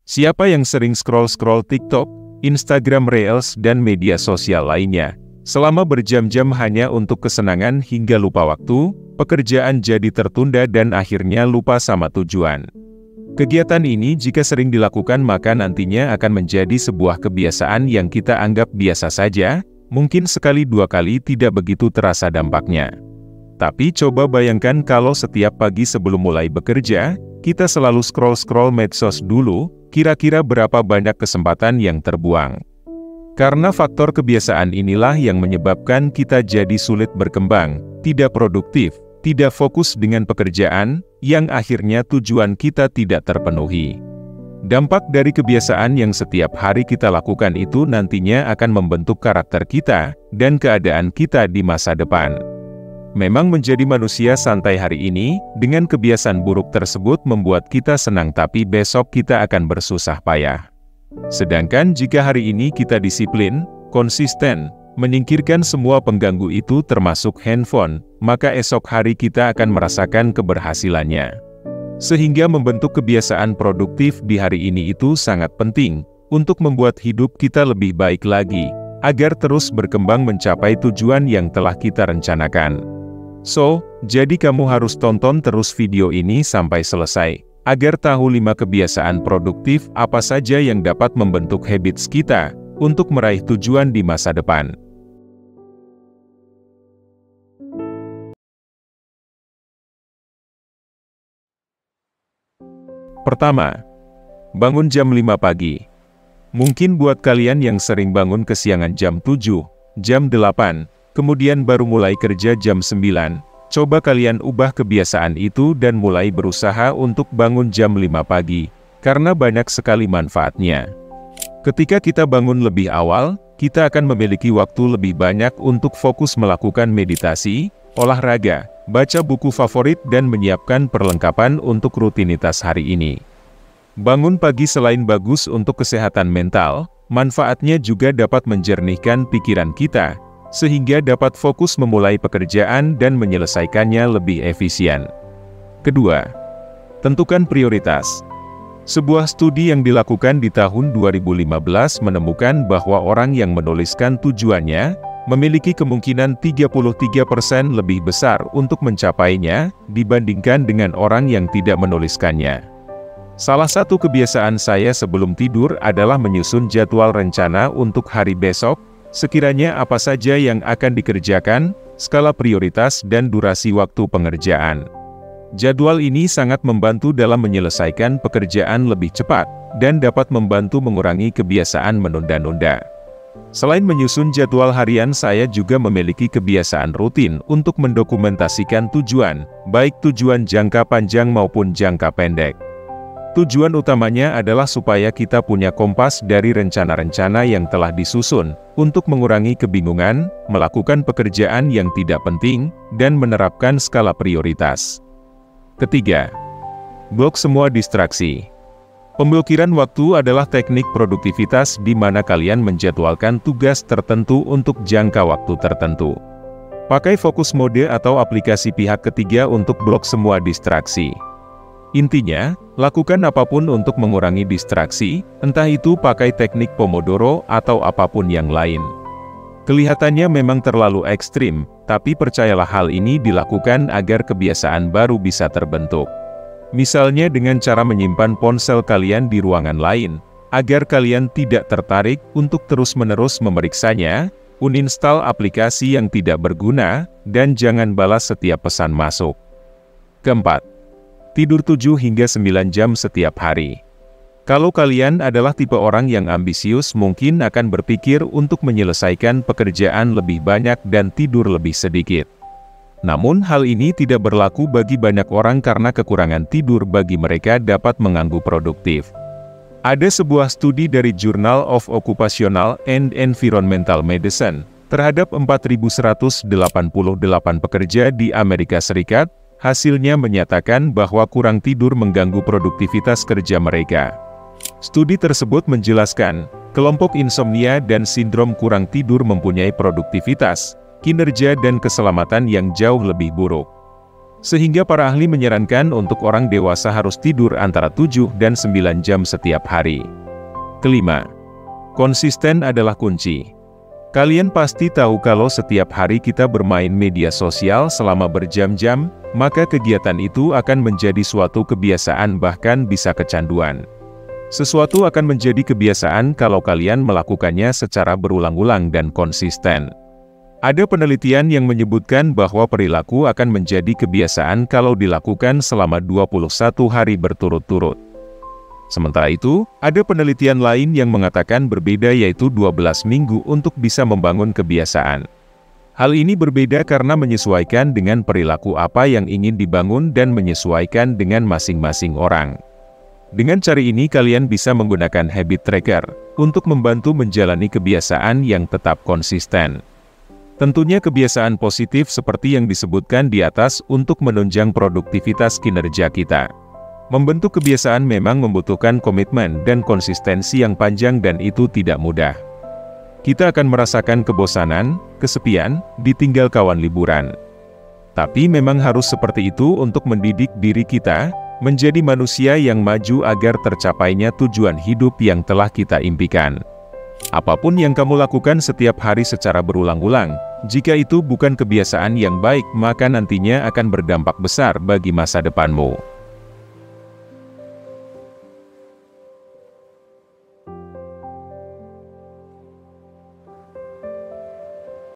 Siapa yang sering scroll-scroll TikTok, Instagram Reels, dan media sosial lainnya, selama berjam-jam hanya untuk kesenangan hingga lupa waktu, pekerjaan jadi tertunda dan akhirnya lupa sama tujuan. Kegiatan ini jika sering dilakukan maka nantinya akan menjadi sebuah kebiasaan yang kita anggap biasa saja, mungkin sekali dua kali tidak begitu terasa dampaknya. Tapi coba bayangkan kalau setiap pagi sebelum mulai bekerja, kita selalu scroll-scroll medsos dulu, kira-kira berapa banyak kesempatan yang terbuang. Karena faktor kebiasaan inilah yang menyebabkan kita jadi sulit berkembang, tidak produktif, tidak fokus dengan pekerjaan, yang akhirnya tujuan kita tidak terpenuhi. Dampak dari kebiasaan yang setiap hari kita lakukan itu nantinya akan membentuk karakter kita, dan keadaan kita di masa depan. Memang menjadi manusia santai hari ini, dengan kebiasaan buruk tersebut membuat kita senang tapi besok kita akan bersusah payah. Sedangkan jika hari ini kita disiplin, konsisten, menyingkirkan semua pengganggu itu termasuk handphone, maka esok hari kita akan merasakan keberhasilannya. Sehingga membentuk kebiasaan produktif di hari ini itu sangat penting, untuk membuat hidup kita lebih baik lagi, agar terus berkembang mencapai tujuan yang telah kita rencanakan. So, jadi kamu harus tonton terus video ini sampai selesai, agar tahu 5 kebiasaan produktif apa saja yang dapat membentuk habits kita, untuk meraih tujuan di masa depan. Pertama, bangun jam 5 pagi. Mungkin buat kalian yang sering bangun kesiangan jam 7, jam 8, kemudian baru mulai kerja jam 9, coba kalian ubah kebiasaan itu dan mulai berusaha untuk bangun jam 5 pagi, karena banyak sekali manfaatnya. Ketika kita bangun lebih awal, kita akan memiliki waktu lebih banyak untuk fokus melakukan meditasi, olahraga, baca buku favorit dan menyiapkan perlengkapan untuk rutinitas hari ini. Bangun pagi selain bagus untuk kesehatan mental, manfaatnya juga dapat menjernihkan pikiran kita, sehingga dapat fokus memulai pekerjaan dan menyelesaikannya lebih efisien. Kedua, tentukan prioritas. Sebuah studi yang dilakukan di tahun 2015 menemukan bahwa orang yang menuliskan tujuannya, memiliki kemungkinan 33% lebih besar untuk mencapainya, dibandingkan dengan orang yang tidak menuliskannya. Salah satu kebiasaan saya sebelum tidur adalah menyusun jadwal rencana untuk hari besok, sekiranya apa saja yang akan dikerjakan, skala prioritas dan durasi waktu pengerjaan. Jadwal ini sangat membantu dalam menyelesaikan pekerjaan lebih cepat, dan dapat membantu mengurangi kebiasaan menunda-nunda. Selain menyusun jadwal harian, saya juga memiliki kebiasaan rutin untuk mendokumentasikan tujuan, baik tujuan jangka panjang maupun jangka pendek. Tujuan utamanya adalah supaya kita punya kompas dari rencana-rencana yang telah disusun, untuk mengurangi kebingungan, melakukan pekerjaan yang tidak penting, dan menerapkan skala prioritas. Ketiga, blok semua distraksi. Pemblokiran waktu adalah teknik produktivitas di mana kalian menjadwalkan tugas tertentu untuk jangka waktu tertentu. Pakai fokus mode atau aplikasi pihak ketiga untuk blok semua distraksi. Intinya, lakukan apapun untuk mengurangi distraksi, entah itu pakai teknik Pomodoro atau apapun yang lain. Kelihatannya memang terlalu ekstrim, tapi percayalah hal ini dilakukan agar kebiasaan baru bisa terbentuk. Misalnya dengan cara menyimpan ponsel kalian di ruangan lain, agar kalian tidak tertarik untuk terus-menerus memeriksanya, uninstall aplikasi yang tidak berguna, dan jangan balas setiap pesan masuk. Keempat, tidur 7 hingga 9 jam setiap hari. Kalau kalian adalah tipe orang yang ambisius, mungkin akan berpikir untuk menyelesaikan pekerjaan lebih banyak dan tidur lebih sedikit. Namun hal ini tidak berlaku bagi banyak orang karena kekurangan tidur bagi mereka dapat mengganggu produktif. Ada sebuah studi dari Journal of Occupational and Environmental Medicine terhadap 4.188 pekerja di Amerika Serikat, hasilnya menyatakan bahwa kurang tidur mengganggu produktivitas kerja mereka. Studi tersebut menjelaskan, kelompok insomnia dan sindrom kurang tidur mempunyai produktivitas, kinerja dan keselamatan yang jauh lebih buruk. Sehingga para ahli menyarankan untuk orang dewasa harus tidur antara 7 dan 9 jam setiap hari. Kelima, konsisten adalah kunci. Kalian pasti tahu kalau setiap hari kita bermain media sosial selama berjam-jam, maka kegiatan itu akan menjadi suatu kebiasaan bahkan bisa kecanduan. Sesuatu akan menjadi kebiasaan kalau kalian melakukannya secara berulang-ulang dan konsisten. Ada penelitian yang menyebutkan bahwa perilaku akan menjadi kebiasaan kalau dilakukan selama 21 hari berturut-turut. Sementara itu, ada penelitian lain yang mengatakan berbeda yaitu 12 minggu untuk bisa membangun kebiasaan. Hal ini berbeda karena menyesuaikan dengan perilaku apa yang ingin dibangun dan menyesuaikan dengan masing-masing orang. Dengan cara ini kalian bisa menggunakan habit tracker untuk membantu menjalani kebiasaan yang tetap konsisten. Tentunya kebiasaan positif seperti yang disebutkan di atas untuk menunjang produktivitas kinerja kita. Membentuk kebiasaan memang membutuhkan komitmen dan konsistensi yang panjang dan itu tidak mudah. Kita akan merasakan kebosanan, kesepian, ditinggal kawan liburan. Tapi memang harus seperti itu untuk mendidik diri kita, menjadi manusia yang maju agar tercapainya tujuan hidup yang telah kita impikan. Apapun yang kamu lakukan setiap hari secara berulang-ulang, jika itu bukan kebiasaan yang baik, maka nantinya akan berdampak besar bagi masa depanmu.